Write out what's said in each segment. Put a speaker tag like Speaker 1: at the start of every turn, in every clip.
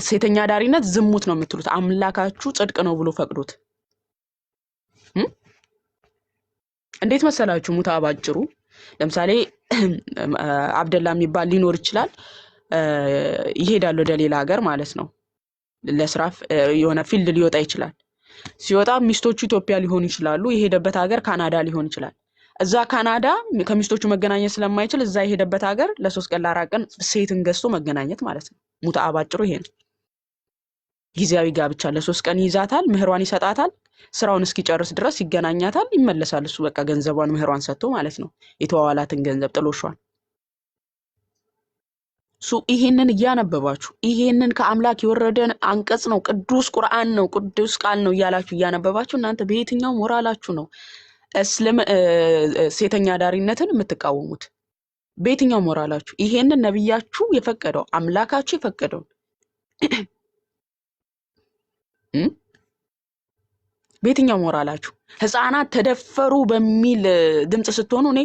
Speaker 1: ሴተኛ ዳሪነት ዝሙት ነው የምትሉት አምላካችሁ ጽድቅ ነው ብሎ ፈቅዶት እንዴት መሰላችሁ? ሙታ ባጭሩ ለምሳሌ አብደላ የሚባል ሊኖር ይችላል ይሄዳል ወደ ሌላ ሀገር ማለት ነው ለስራ የሆነ ፊልድ ሊወጣ ይችላል ሲወጣ ሚስቶቹ ኢትዮጵያ ሊሆኑ ይችላሉ የሄደበት ሀገር ካናዳ ሊሆን ይችላል እዛ ካናዳ ከሚስቶቹ መገናኘት ስለማይችል እዛ የሄደበት ሀገር ለ3 ቀን ለ4 ቀን ሴትን ገዝቶ መገናኘት ማለት ነው ሙታ ባጭሩ ይሄ ነው ጊዜያዊ ጋብቻ ለ3 ቀን ይዛታል ምህሯን ይሰጣታል ስራውን እስኪጨርስ ድረስ ይገናኛታል ይመለሳል እሱ በቃ ገንዘቧን ምህሯን ሰጥቶ ማለት ነው የተዋዋላትን ገንዘብ ጥሎሻል ሱ ይሄንን ያነበባችሁ ይሄንን ከአምላክ የወረደን አንቀጽ ነው ቅዱስ ቁርአን ነው ቅዱስ ቃል ነው ያላችሁ ያነበባችሁ እናንተ በየትኛው ሞራላችሁ ነው እስልም ሴተኛ ዳሪነትን የምትቃወሙት በየትኛው ሞራላችሁ ይሄንን ነብያችሁ የፈቀደው አምላካችሁ የፈቀደው በየትኛው ሞራላችሁ ህፃናት ተደፈሩ በሚል ድምጽ ስትሆኑ እኔ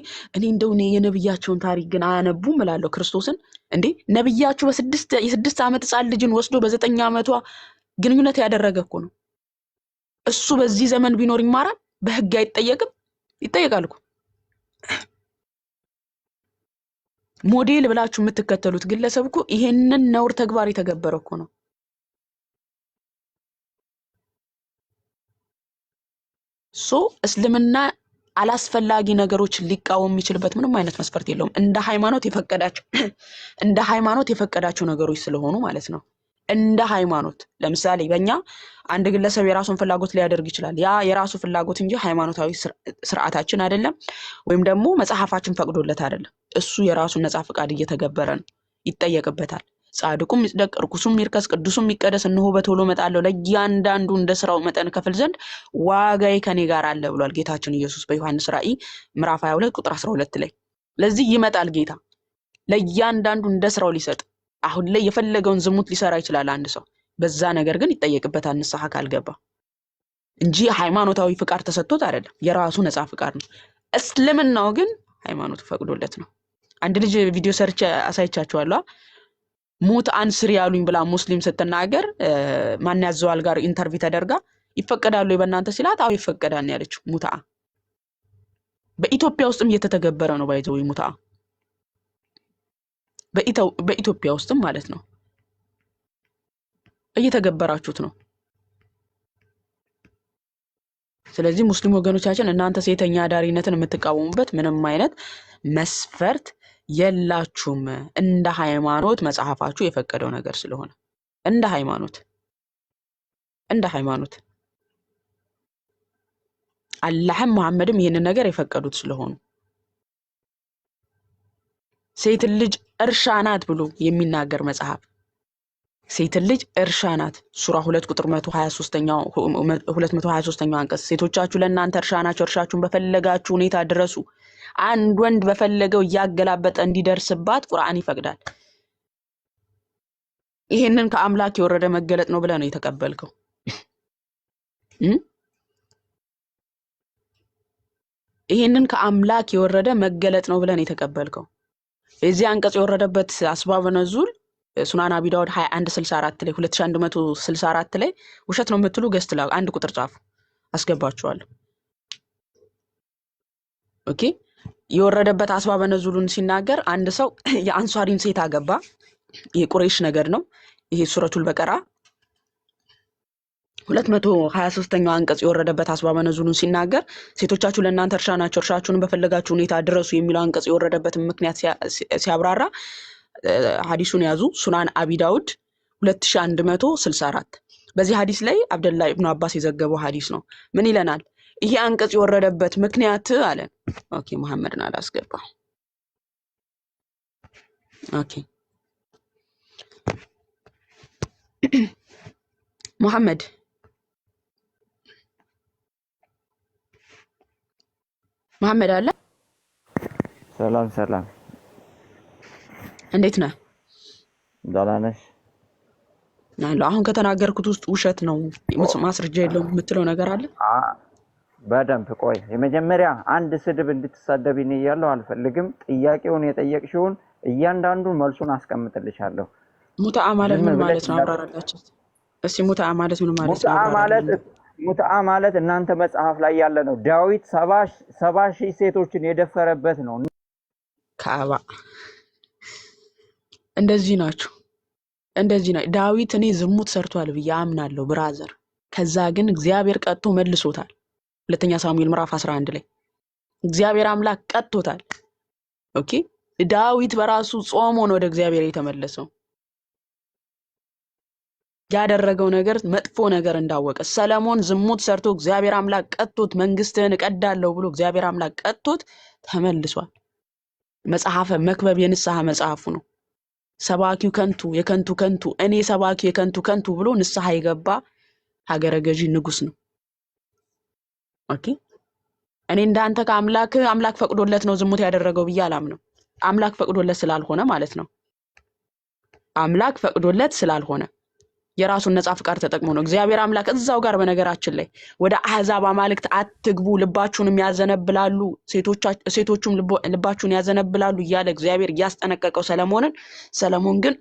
Speaker 1: እንደው የነብያቸውን ታሪክ ግን አያነቡም እላለሁ ክርስቶስን እንዴ ነብያችሁ የ6 ዓመት ህፃን ልጅን ወስዶ በ9 ዓመቷ ግንኙነት ያደረገ እኮ ነው እሱ በዚህ ዘመን ቢኖር ይማራል በህግ አይጠየቅም ይጠየቃል እኮ ሞዴል ብላችሁ የምትከተሉት ግለሰብ እኮ ይሄንን ነውር ተግባር የተገበረ እኮ ነው ሶ እስልምና አላስፈላጊ ነገሮች ሊቃወም የሚችልበት ምንም አይነት መስፈርት የለውም እንደ ሃይማኖት የፈቀዳቸው ነገሮች ስለሆኑ ማለት ነው እንደ ሃይማኖት ለምሳሌ በእኛ አንድ ግለሰብ የራሱን ፍላጎት ሊያደርግ ይችላል ያ የራሱ ፍላጎት እንጂ ሃይማኖታዊ ስርዓታችን አይደለም ወይም ደግሞ መጽሐፋችን ፈቅዶለት አይደለም እሱ የራሱን ነፃ ፍቃድ እየተገበረ ነው ይጠየቅበታል ጻድቁም ይጽደቅ ርኩሱም ይርከስ ቅዱሱም ይቀደስ እነሆ በቶሎ መጣለው ለእያንዳንዱ እንደ ስራው መጠን ከፍል ዘንድ ዋጋዬ ከኔ ጋር አለ ብሏል ጌታችን ኢየሱስ በዮሐንስ ራእይ ምዕራፍ 22 ቁጥር 12 ላይ ለዚህ ይመጣል ጌታ ለእያንዳንዱ እንደ ስራው ሊሰጥ አሁን ላይ የፈለገውን ዝሙት ሊሰራ ይችላል አንድ ሰው በዛ ነገር ግን ይጠየቅበታል ንስሐ ካልገባ እንጂ ሃይማኖታዊ ፍቃድ ተሰጥቶት አይደለም የራሱ ነፃ ፍቃድ ነው እስልምናው ግን ሃይማኖቱ ፈቅዶለት ነው አንድ ልጅ ቪዲዮ ሰርች አሳይቻችኋለሁ ሙት አንስር ያሉኝ ብላ ሙስሊም ስትናገር ማን ያዘዋል ጋር ኢንተርቪው ተደርጋ ይፈቀዳሉ በእናንተ ሲላት አው ይፈቀዳል ነው ያለችው ሙታ በኢትዮጵያ ውስጥም እየተተገበረ ነው ባይዘው ሙታ በኢትዮጵያ ውስጥም ማለት ነው እየተገበራችሁት ነው ስለዚህ ሙስሊም ወገኖቻችን እናንተ ሴተኛ ዳሪነትን የምትቃወሙበት ምንም አይነት መስፈርት የላችሁም እንደ ሃይማኖት መጽሐፋችሁ የፈቀደው ነገር ስለሆነ እንደ ሃይማኖት አላህም መሐመድም ይሄንን ነገር የፈቀዱት ስለሆኑ ሴት ልጅ እርሻ ናት ብሎ የሚናገር መጽሐፍ ሴት ልጅ እርሻ ናት ሱራ 2 ቁጥር 123ኛው 223ኛው አንቀጽ ሴቶቻችሁ ለእናንተ እርሻ ናቸው እርሻችሁን በፈለጋችሁ ሁኔታ ድረሱ አንድ ወንድ በፈለገው ያገላበጠ እንዲደርስባት ቁርአን ይፈቅዳል ይሄንን ከአምላክ የወረደ መገለጥ ነው ብለ ነው የተቀበልከው ይሄንን ከአምላክ የወረደ መገለጥ ነው ብለ ነው የተቀበልከው እዚህ አንቀጽ የወረደበት አስባብ ነዙል ሱናን አቢ ዳውድ 2164 ላይ 2164 ላይ ውሸት ነው የምትሉ ገስትላ አንድ ቁጥር ጻፉ አስገባችኋለሁ ኦኬ የወረደበት አስባብ ነዙሉን ሲናገር አንድ ሰው የአንሷሪን ሴት አገባ የቁረይሽ ነገር ነው ይሄ ሱረቱል በቀራ 223ኛው አንቀጽ የወረደበት አስባብ ነዙሉን ሲናገር ሴቶቻችሁ ለእናንተ እርሻ ናቸው እርሻችሁን በፈለጋችሁ ሁኔታ ድረሱ የሚለው አንቀጽ የወረደበት ምክንያት ሲያብራራ ሐዲሱን ያዙ ሱናን አቢ ዳውድ 2164 በዚህ ሐዲስ ላይ አብደላ ኢብኑ አባስ የዘገበው ሐዲስ ነው ምን ይለናል ይሄ አንቀጽ የወረደበት ምክንያት አለ ኦኬ መሐመድን አላስገባ ኦኬ መሐመድ አለ
Speaker 2: ሰላም
Speaker 1: እንዴት ነህ
Speaker 2: ደህና ነሽ
Speaker 1: አሁን ከተናገርኩት ውስጥ ውሸት ነው ማስረጃ የለውም የምትለው ነገር አለ
Speaker 2: በደንብ ቆይ የመጀመሪያ አንድ ስድብ እንድትሳደብኝ ይያለው አልፈልግም ጥያቄውን የጠየቅሽውን እያንዳንዱ መልሱን አስቀምጥልሻለሁ
Speaker 1: ሙተአ ማለት
Speaker 2: ዝም
Speaker 1: ምን
Speaker 2: ብለሽ
Speaker 1: ማለት ነው? አብራራላችሁ እስኪ። ሙተአ ማለት ምን ማለት ነው? አብራራልኝ።
Speaker 2: ሙትዓ ማለት እናንተ መጽሐፍ ላይ ያለ ነው። ዳዊት 70,000 ሴቶችን የደፈረበት ነው።
Speaker 1: ከአባ እንደዚህ ናችሁ፣ እንደዚህ ነው ዳዊት። እኔ ዝሙት ሰርቷል ብዬ አምናለሁ ብራዘር። ከዛ ግን እግዚአብሔር ቀጥቶ መልሶታል። ሁለተኛ ሳሙኤል ምዕራፍ 11 ላይ እግዚአብሔር አምላክ ቀጥቶታል። ኦኬ ዳዊት በራሱ ጾሞ ነው ወደ እግዚአብሔር የተመለሰው። ያደረገው ነገር መጥፎ ነገር እንዳወቀ ሰለሞን ዝሙት ሰርቶ እግዚአብሔር አምላክ ቀጥቶት መንግስትህን እቀዳለሁ ብሎ እግዚአብሔር አምላክ ቀጥቶት ተመልሷል። መጽሐፈ መክብብ የንስሐ መጽሐፉ ነው። ሰባኪው ከንቱ የከንቱ ከንቱ እኔ ሰባኪው የከንቱ ከንቱ ብሎ ንስሐ የገባ ሀገረ ገዢ ንጉስ ነው። ኦኬ እኔ እንዳንተ አምላክ ፈቅዶለት ነው ዝሙት ያደረገው ብዬ አላምነው። አምላክ ፈቅዶለት ስላልሆነ ማለት ነው። አምላክ ፈቅዶለት ስላልሆነ የራሱን ነጻ ፍቃድ ተጠቅሞ ነው። እግዚአብሔር አምላክ እዛው ጋር በነገራችን ላይ ወደ አህዛብ አማልክት አትግቡ ልባችሁንም ያዘነብላሉ ሴቶቹም ልባችሁን ያዘነብላሉ እያለ እግዚአብሔር እያስጠነቀቀው ሰለሞን ግን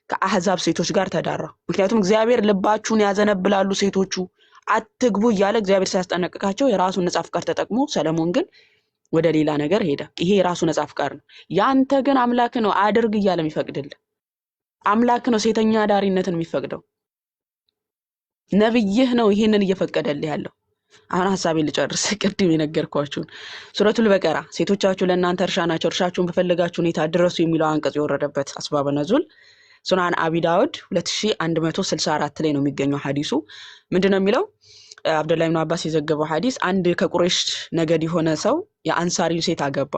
Speaker 1: ከአህዛብ ሴቶች ጋር ተዳራ። ምክንያቱም እግዚአብሔር ልባችሁን ያዘነብላሉ ሴቶቹ አትግቡ እያለ እግዚአብሔር ሲያስጠነቅቃቸው የራሱን ነጻ ፍቃድ ተጠቅሞ ሰለሞን ግን ወደ ሌላ ነገር ሄደ። ይሄ የራሱ ነጻ ፍቃድ ነው። ያንተ ግን አምላክ ነው አድርግ እያለ የሚፈቅድልህ አምላክ ነው ሴተኛ ዳሪነትን የሚፈቅደው። ነብይህ ነው ይሄንን እየፈቀደልህ ያለው። አሁን ሐሳቤን ልጨርስ። ቅድም የነገርኳችሁን ሱረቱል በቀራ ሴቶቻችሁ ለእናንተ እርሻ ናቸው፣ እርሻችሁን በፈለጋችሁ ሁኔታ ድረሱ የሚለው አንቀጽ የወረደበት አስባበ ነዙል ሱናን አቢ ዳውድ 2164 ላይ ነው የሚገኘው ሐዲሱ። ምንድነው የሚለው? አብዱላህ ኢብኑ አባስ የዘገበው ሐዲስ፣ አንድ ከቁረይሽ ነገድ የሆነ ሰው የአንሳሪ ሴት አገባ።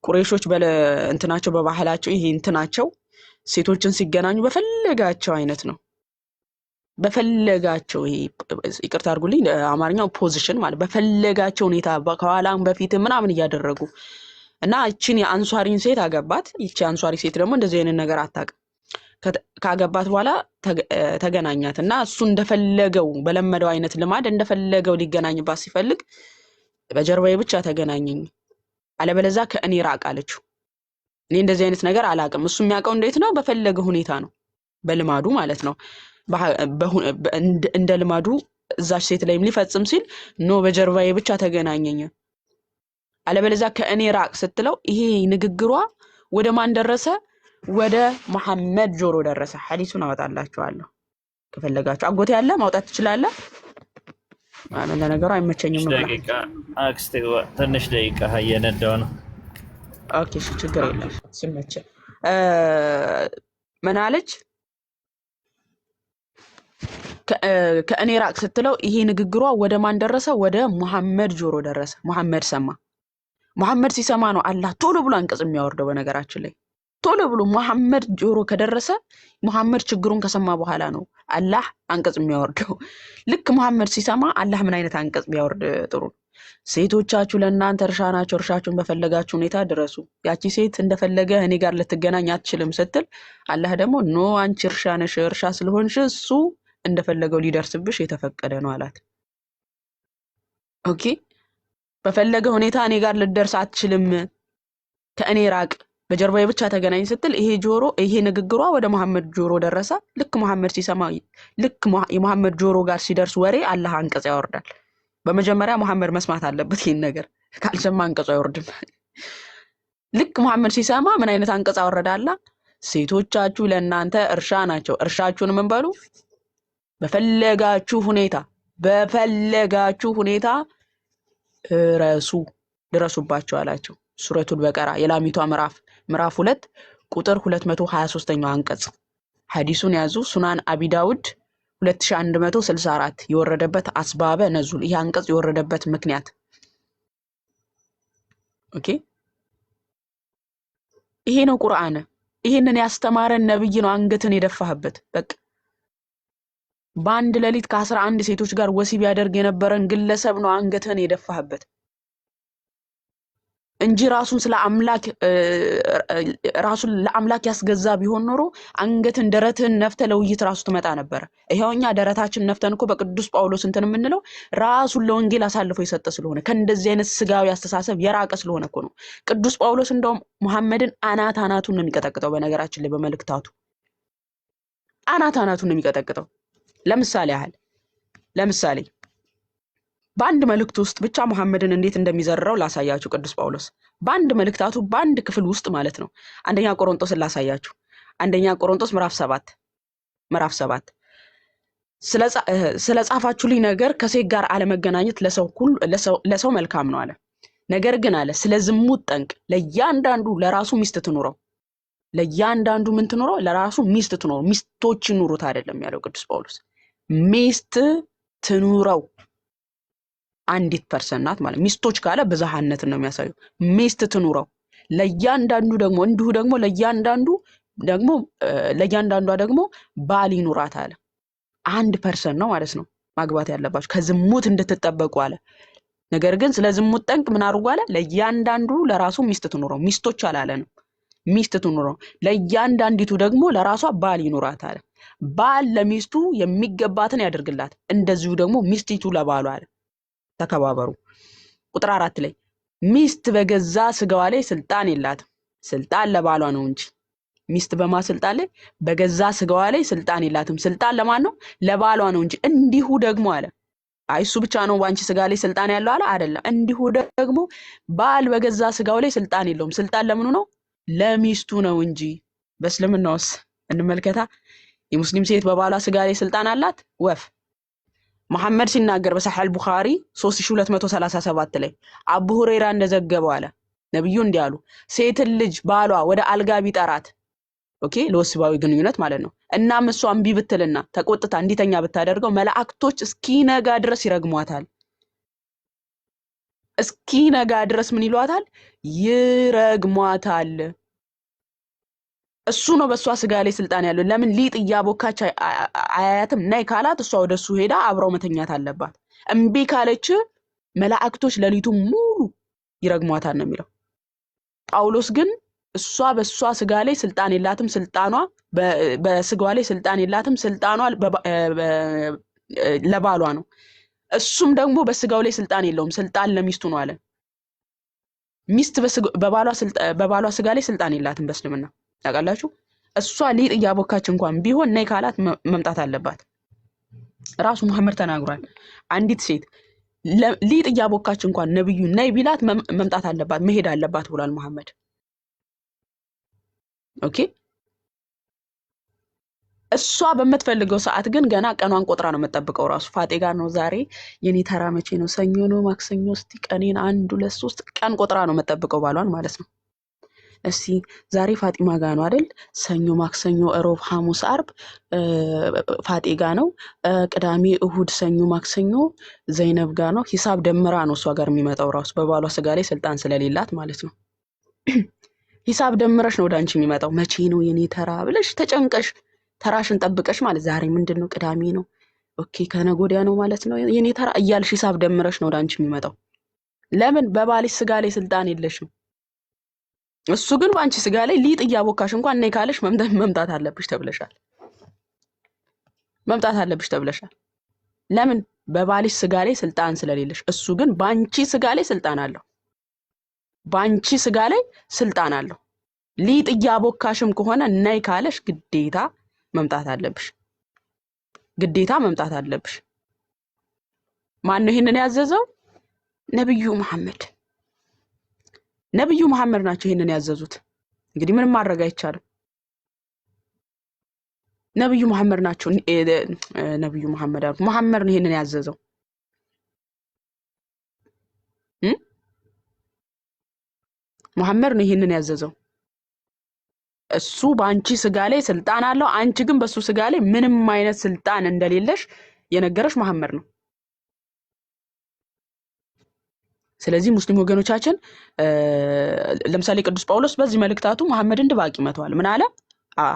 Speaker 1: ቁረይሾች እንትናቸው በባህላቸው ይሄ እንትናቸው ሴቶችን ሲገናኙ በፈለጋቸው አይነት ነው። በፈለጋቸው ይቅርታ አድርጉልኝ አማርኛው ፖዚሽን ማለት በፈለጋቸው ሁኔታ ከኋላም በፊት ምናምን እያደረጉ እና እቺን የአንሷሪን ሴት አገባት። ይቺ አንሷሪ ሴት ደግሞ እንደዚህ አይነት ነገር አታውቅም። ካገባት በኋላ ተገናኛት እና እሱ እንደፈለገው በለመደው አይነት ልማድ እንደፈለገው ሊገናኝባት ሲፈልግ በጀርባዬ ብቻ ተገናኘኝ አለበለዚያ ከእኔ ራቅ አለችው። እኔ እንደዚህ አይነት ነገር አላውቅም። እሱ የሚያውቀው እንዴት ነው? በፈለገ ሁኔታ ነው፣ በልማዱ ማለት ነው። እንደ ልማዱ እዛች ሴት ላይም ሊፈጽም ሲል ኖ በጀርባዬ ብቻ ተገናኘኝ አለበለዚያ ከእኔ ራቅ ስትለው ይሄ ንግግሯ ወደ ማን ደረሰ? ወደ መሐመድ ጆሮ ደረሰ። ሐዲሱን አወጣላችኋለሁ ከፈለጋችሁ። አጎቴ ያለ ማውጣት ትችላለህ። አነ ለነገሩ አይመቸኝም ነው።
Speaker 3: ደቂቃ አክስቴ ትንሽ ደቂቃ እየነዳው ነው።
Speaker 1: ኦኬ እሺ ችግር የለም ሲመቸ። ምን አለች? ከእኔ ራቅ ስትለው ይሄ ንግግሯ ወደ ማን ደረሰ? ወደ መሐመድ ጆሮ ደረሰ። መሐመድ ሰማ። መሐመድ ሲሰማ ነው አላህ ቶሎ ብሎ አንቀጽ የሚያወርደው። በነገራችን ላይ ቶሎ ብሎ መሐመድ ጆሮ ከደረሰ መሐመድ ችግሩን ከሰማ በኋላ ነው አላህ አንቀጽ የሚያወርደው። ልክ መሐመድ ሲሰማ አላህ ምን አይነት አንቀጽ ቢያወርድ ጥሩ? ሴቶቻችሁ ለእናንተ እርሻ ናቸው፣ እርሻችሁን በፈለጋችሁ ሁኔታ ድረሱ። ያቺ ሴት እንደፈለገ እኔ ጋር ልትገናኝ አትችልም ስትል አላህ ደግሞ ኖ አንቺ እርሻ ነሽ፣ እርሻ ስለሆንሽ እሱ እንደፈለገው ሊደርስብሽ የተፈቀደ ነው አላት። ኦኬ በፈለገ ሁኔታ እኔ ጋር ልትደርስ አትችልም፣ ከእኔ ራቅ፣ በጀርባዬ ብቻ ተገናኝ ስትል ይሄ ንግግሯ ወደ መሐመድ ጆሮ ደረሰ። ልክ መሐመድ ሲሰማ ልክ የመሐመድ ጆሮ ጋር ሲደርስ ወሬ አላህ አንቀጽ ያወርዳል። በመጀመሪያ መሐመድ መስማት አለበት ይሄን ነገር፣ ካልሰማ አንቀጽ አይወርድም። ልክ መሐመድ ሲሰማ ምን አይነት አንቀጽ አወረዳላ? ሴቶቻችሁ ለእናንተ እርሻ ናቸው፣ እርሻችሁን ምን በሉ በፈለጋችሁ ሁኔታ ድረሱባቸው አላቸው። ሱረቱል በቀራ የላሚቷ ምዕራፍ 2 ቁጥር 223ኛው አንቀጽ። ሐዲሱን ያዙ። ሱናን አቢ ዳውድ 2164 የወረደበት አስባበ ነዙል። ይሄ አንቀጽ የወረደበት ምክንያት ኦኬ ይሄ ነው። ቁርአን ይሄንን ያስተማረን ነብይ ነው አንገትን የደፋህበት። በቃ በአንድ ሌሊት ከ11 ሴቶች ጋር ወሲብ ያደርግ የነበረን ግለሰብ ነው አንገትን የደፋህበት እንጂ ራሱን ለአምላክ ያስገዛ ቢሆን ኖሮ አንገትን ደረትን ነፍተ ለውይይት ራሱ ትመጣ ነበር። ይሄውኛ ደረታችን ነፍተን እኮ በቅዱስ ጳውሎስ እንትን የምንለው ራሱን ለወንጌል አሳልፎ የሰጠ ስለሆነ ከእንደዚህ አይነት ስጋዊ አስተሳሰብ የራቀ ስለሆነ እኮ ነው። ቅዱስ ጳውሎስ እንደውም መሐመድን አናቱን ነው የሚቀጠቅጠው። በነገራችን ላይ በመልእክታቱ አናቱን ነው የሚቀጠቅጠው። ለምሳሌ በአንድ መልእክት ውስጥ ብቻ መሐመድን እንዴት እንደሚዘርረው ላሳያችሁ። ቅዱስ ጳውሎስ በአንድ መልእክታቱ በአንድ ክፍል ውስጥ ማለት ነው። አንደኛ ቆሮንቶስን ላሳያችሁ። አንደኛ ቆሮንቶስ ምዕራፍ 7 ስለ ጻፋችሁልኝ ነገር ከሴት ጋር አለመገናኘት ለሰው መልካም ነው አለ። ነገር ግን አለ ስለ ዝሙት ጠንቅ ለእያንዳንዱ ለራሱ ሚስት ትኑረው። ለእያንዳንዱ ምን ትኑረው? ለራሱ ሚስት ትኑረው። ሚስቶች ይኑሩት አይደለም ያለው ቅዱስ ጳውሎስ፣ ሚስት ትኑረው። አንዲት ፐርሰን ናት ማለት ሚስቶች ካለ ብዝሃነትን ነው የሚያሳየው። ሚስት ትኑረው። ለእያንዳንዱ ደግሞ እንዲሁ ደግሞ ለእያንዳንዷ ደግሞ ባል ይኑራት አለ። አንድ ፐርሰን ነው ማለት ነው ማግባት ያለባችሁ ከዝሙት እንድትጠበቁ አለ። ነገር ግን ስለ ዝሙት ጠንቅ ምን አድርጉ አለ? ለእያንዳንዱ ለራሱ ሚስት ትኑረው። ሚስቶች አላለንም፣ ሚስት ትኑረው። ለእያንዳንዲቱ ደግሞ ለራሷ ባል ይኑራት አለ። ባል ለሚስቱ የሚገባትን ያደርግላት፣ እንደዚሁ ደግሞ ሚስቲቱ ለባሏ አለ። ተከባበሩ። ቁጥር 4 ላይ ሚስት በገዛ ስጋዋ ላይ ስልጣን የላትም፣ ስልጣን ለባሏ ነው እንጂ። ሚስት በማስልጣን ላይ በገዛ ስጋዋ ላይ ስልጣን የላትም፣ ስልጣን ለማን ነው? ለባሏ ነው እንጂ። እንዲሁ ደግሞ አለ እሱ ብቻ ነው ባንቺ ስጋ ላይ ስልጣን ያለው አለ አይደለም። እንዲሁ ደግሞ ባል በገዛ ስጋው ላይ ስልጣን የለውም፣ ስልጣን ለምኑ ነው? ለሚስቱ ነው እንጂ። በእስልምናውስ እንመልከታ። የሙስሊም ሴት በባሏ ስጋ ላይ ስልጣን አላት? ወፍ መሐመድ ሲናገር በሰሒህ አልቡኻሪ 3237 ላይ አቡ ሁረይራ እንደዘገበው አለ ነብዩ እንዲህ አሉ፣ ሴትን ልጅ ባሏ ወደ አልጋ ቢጠራት ለወሲባዊ ግንኙነት ማለት ነው፣ እናም እሷ እምቢ ብትልና ተቆጥታ እንዲተኛ ብታደርገው መላእክቶች እስኪነጋ ድረስ ይረግሟታል። እስኪነጋ ድረስ ምን ይሏታል? ይረግሟታል። እሱ ነው በእሷ ስጋ ላይ ስልጣን ያለው። ለምን? ሊጥ እያቦካች አያያትም። ናይ ካላት እሷ ወደሱ ሄዳ አብረው መተኛት አለባት። እምቢ ካለች መላእክቶች ሌሊቱን ሙሉ ይረግሟታል ነው የሚለው። ጳውሎስ ግን እሷ በእሷ ስጋ ላይ ስልጣን የላትም፣ ስልጣኗ በስጋዋ ላይ ስልጣን የላትም፣ ስልጣኗ ለባሏ ነው። እሱም ደግሞ በስጋው ላይ ስልጣን የለውም፣ ስልጣን ለሚስቱ ነው አለ። ሚስት በባሏ ስጋ ላይ ስልጣን የላትም በእስልምና ታውቃላችሁ። እሷ ሊጥ እያቦካች እንኳን ቢሆን ነይ ካላት መምጣት አለባት። ራሱ መሐመድ ተናግሯል። አንዲት ሴት ሊጥ እያቦካች እንኳን ነብዩ ነይ ቢላት መምጣት አለባት፣ መሄድ አለባት ብሏል መሐመድ። እሷ በምትፈልገው ሰዓት ግን ገና ቀኗን ቆጥራ ነው የምትጠብቀው። ራሱ ፋጤ ጋር ነው ዛሬ የኔ ተራ መቼ ነው? ሰኞ ነው? ማክሰኞ? እስቲ ቀኔን 1 2 3 ቀን ቆጥራ ነው የምትጠብቀው ባሏን ማለት ነው። እስቲ ዛሬ ፋጢማ ጋር ነው አይደል? ሰኞ፣ ማክሰኞ፣ እሮብ፣ ሐሙስ፣ አርብ ፋጤ ጋር ነው። ቅዳሜ፣ እሁድ፣ ሰኞ፣ ማክሰኞ ዘይነብ ጋር ነው። ሂሳብ ደምራ ነው እሷ ጋር የሚመጣው ራሱ በባሏ ስጋ ላይ ስልጣን ስለሌላት ማለት ነው። ሂሳብ ደምረሽ ነው ወዳንቺ የሚመጣው። መቼ ነው የኔ ተራ ብለሽ ተጨንቀሽ ተራሽን ጠብቀሽ ማለት ዛሬ ምንድነው? ቅዳሜ ነው። ከነገ ወዲያ ነው ማለት ነው የኔ ተራ እያልሽ ሂሳብ ደምረሽ ነው ወዳንቺ የሚመጣው። ለምን? በባልሽ ስጋ ላይ ስልጣን የለሽም። እሱ ግን በአንቺ ስጋ ላይ ሊጥ እያቦካሽ እንኳን ነይ ካለሽ መምጣት አለብሽ ተብለሻል። ለምን? በባልሽ ስጋ ላይ ስልጣን ስለሌለሽ። እሱ ግን በአንቺ ስጋ ላይ ስልጣን አለው። በአንቺ ስጋ ላይ ስልጣን አለው። ሊጥ እያቦካሽም ከሆነ ነይ ካለሽ ግዴታ መምጣት አለብሽ። ማን ነው ይሄንን ያዘዘው? ነብዩ መሐመድ ናቸው ይሄንን ያዘዙት። እንግዲህ ምንም ማድረግ አይቻልም። ነብዩ መሐመድ ናቸው። ነብዩ መሐመድ አልኩ፣ መሐመድ ነው ይሄንን ያዘዘው። መሐመድ ነው ይሄንን ያዘዘው። እሱ በአንቺ ስጋ ላይ ስልጣን አለው። አንቺ ግን በሱ ስጋ ላይ ምንም አይነት ስልጣን እንደሌለሽ የነገረሽ መሐመድ ነው። ስለዚህ ሙስሊም ወገኖቻችን ለምሳሌ ቅዱስ ጳውሎስ በዚህ መልእክታቱ መሐመድን ድባቅ ይመታዋል። ምን አለ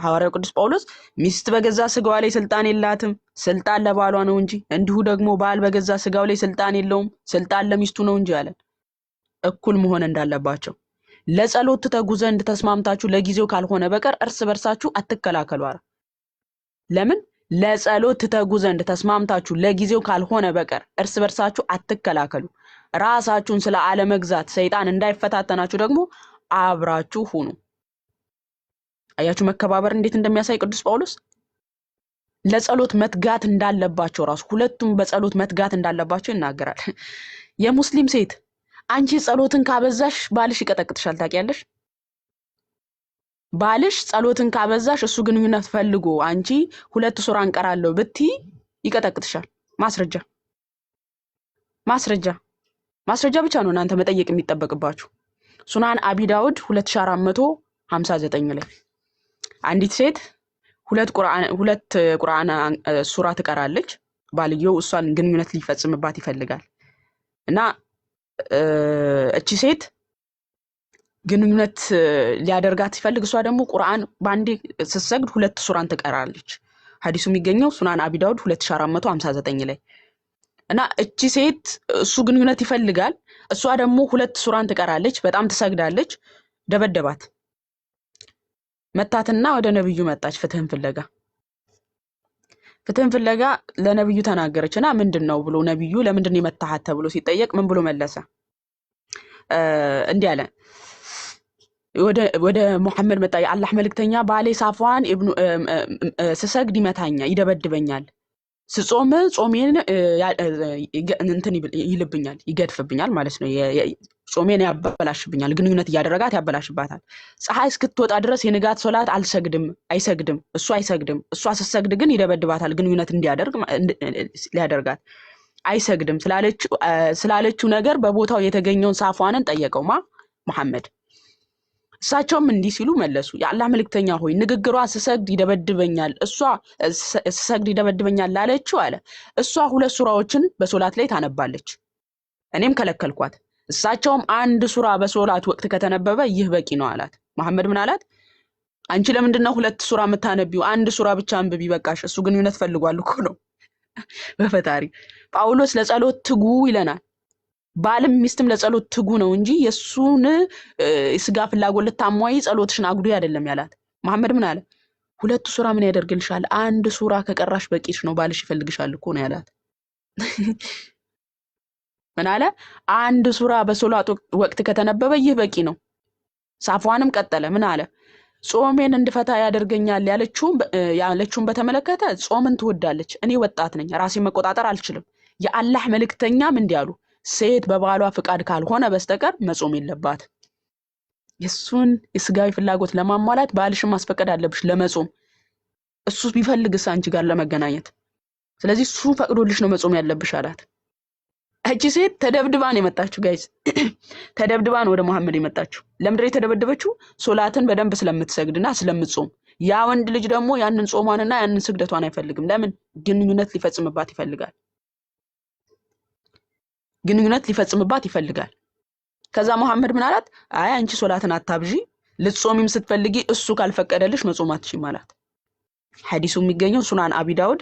Speaker 1: ሐዋርያው ቅዱስ ጳውሎስ? ሚስት በገዛ ስጋዋ ላይ ስልጣን የላትም፣ ስልጣን ለባሏ ነው እንጂ። እንዲሁ ደግሞ ባል በገዛ ስጋው ላይ ስልጣን የለውም፣ ስልጣን ለሚስቱ ነው እንጂ አለ። እኩል መሆን እንዳለባቸው ለጸሎት ትተጉ ዘንድ ተስማምታችሁ ለጊዜው ካልሆነ በቀር እርስ በርሳችሁ አትከላከሉ አለ። ለምን? ለጸሎት ትተጉ ዘንድ ተስማምታችሁ ለጊዜው ካልሆነ በቀር እርስ በርሳችሁ አትከላከሉ፣ ራሳችሁን ስለ አለመግዛት ሰይጣን እንዳይፈታተናችሁ ደግሞ አብራችሁ ሁኑ። አያችሁ መከባበር እንዴት እንደሚያሳይ ቅዱስ ጳውሎስ። ለጸሎት መትጋት እንዳለባቸው ራሱ ሁለቱም በጸሎት መትጋት እንዳለባቸው ይናገራል። የሙስሊም ሴት አንቺ ጸሎትን ካበዛሽ ባልሽ ይቀጠቅጥሻል ታውቂያለሽ? ባልሽ ጸሎትን ካበዛሽ እሱ ግንኙነት ፈልጎ አንቺ 2 ሱራ እንቀራለሁ ብትይ ይቀጠቅጥሻል። ማስረጃ ብቻ ነው እናንተ መጠየቅ የሚጠበቅባችሁ። ሱናን አቢ ዳውድ 2459 ላይ አንዲት ሴት 2 ቁርአን ሱራ ትቀራለች። ባልየው እሷን ግንኙነት ሊፈጽምባት ይፈልጋል እና እቺ ሴት ግንኙነት ሊያደርጋት ሲፈልግ እሷ ደግሞ ቁርአን ባንዴ ስትሰግድ 2 ሱራን ትቀራለች። ሐዲሱ የሚገኘው ሱናን አቢ ዳውድ 2459 ላይ እና እቺ ሴት እሱ ግንኙነት ይፈልጋል፣ እሷ ደግሞ 2 ሱራን ትቀራለች፣ በጣም ትሰግዳለች። ደበደባት። መታትና ወደ ነብዩ መጣች ፍትህን ፍለጋ ለነብዩ ተናገረችና ምንድነው ብሎ ነብዩ ለምንድን የመታሃት ተብሎ ሲጠየቅ ምን ብሎ መለሰ? እንዲህ አለ። ወደ ሙሐመድ መጣ። የአላህ መልእክተኛ ባሌ ሳፍዋን ኢብኑ ስሰግድ ይመታኛል፣ ይደበድበኛል፣ ስጾም ጾሜን እንትን ይልብኛል፣ ይገድፍብኛል ማለት ነው። ጾሜን ያበላሽብኛል፣ ግንኙነት እያደረጋት ያበላሽባታል። ፀሐይ እስክትወጣ ድረስ የንጋት ሶላት አይሰግድም፣ እሱ አይሰግድም። እሷ ስትሰግድ ግን ይደበድባታል፣ ግንኙነት ሊያደርጋት አይሰግድም ስላለችው ነገር በቦታው የተገኘውን ሳፍዋንን ጠየቀው መሐመድ። እሳቸውም እንዲህ ሲሉ መለሱ፣ የአላህ መልእክተኛ ሆይ ንግግሯ ስሰግድ ይደበድበኛል ላለችው አለ እሷ 2 ሱራዎችን በሶላት ላይ ታነባለች፣ እኔም ከለከልኳት። እሳቸውም 1 ሱራ በሶላት ወቅት ከተነበበ ይህ በቂ ነው አላት። መሐመድ ምን አላት? አንቺ ለምንድነው 2 ሱራ የምታነቢው? 1 ሱራ ብቻ አንብቢ በቃሽ። እሱ ግንኙነት ፈልጓል እኮ ነው። በፈጣሪ ጳውሎስ ለጸሎት ትጉ ይለናል። ባልም ሚስትም ለጸሎት ትጉ ነው እንጂ የሱን ስጋ ፍላጎት ልታሟይ ጸሎትሽን አጉዱ አይደለም ያላት። መሐመድ ምን አለ? 2 ሱራ ምን ያደርግልሻል? 1 ሱራ ከቀራሽ በቂሽ ነው፣ ባልሽ ይፈልግሻል እኮ ነው ያላት። ምን አለ? 1 ሱራ በሶላት ወቅት ከተነበበ ይህ በቂ ነው። ሳፍዋንም ቀጠለ። ምን አለ? ጾሜን እንድፈታ ያደርገኛል ያለችውን በተመለከተ ጾምን ትወዳለች፣ እኔ ወጣት ነኝ፣ ራሴ መቆጣጠር አልችልም። የአላህ መልእክተኛም እንዲህ አሉ፣ ሴት በባሏ ፍቃድ ካልሆነ በስተቀር መጾም የለባት። የሱን የስጋዊ ፍላጎት ለማሟላት ባልሽን ማስፈቀድ አለብሽ ለመጾም። እሱ ቢፈልግስ አንቺ ጋር ለመገናኘት፣ ስለዚህ እሱ ፈቅዶልሽ ነው መጾም ያለብሽ አላት። እቺ ሴት ተደብድባን የመጣችው ጋይስ፣ ተደብድባን ወደ መሐመድ የመጣችው። ለምንድነው የተደበደበችው? ሶላትን በደንብ ስለምትሰግድና ስለምትጾም። ያ ወንድ ልጅ ደግሞ ያንን ጾሟንና ያንን ስግደቷን አይፈልግም። ለምን? ግንኙነት ሊፈጽምባት ይፈልጋል። ከዛ መሐመድ ምን አላት? አይ አንቺ ሶላትን አታብዢ፣ ልትጾሚም ስትፈልጊ እሱ ካልፈቀደልሽ መጾም አትችይም አላት። ሐዲሱ የሚገኘው ሱናን አቢ ዳውድ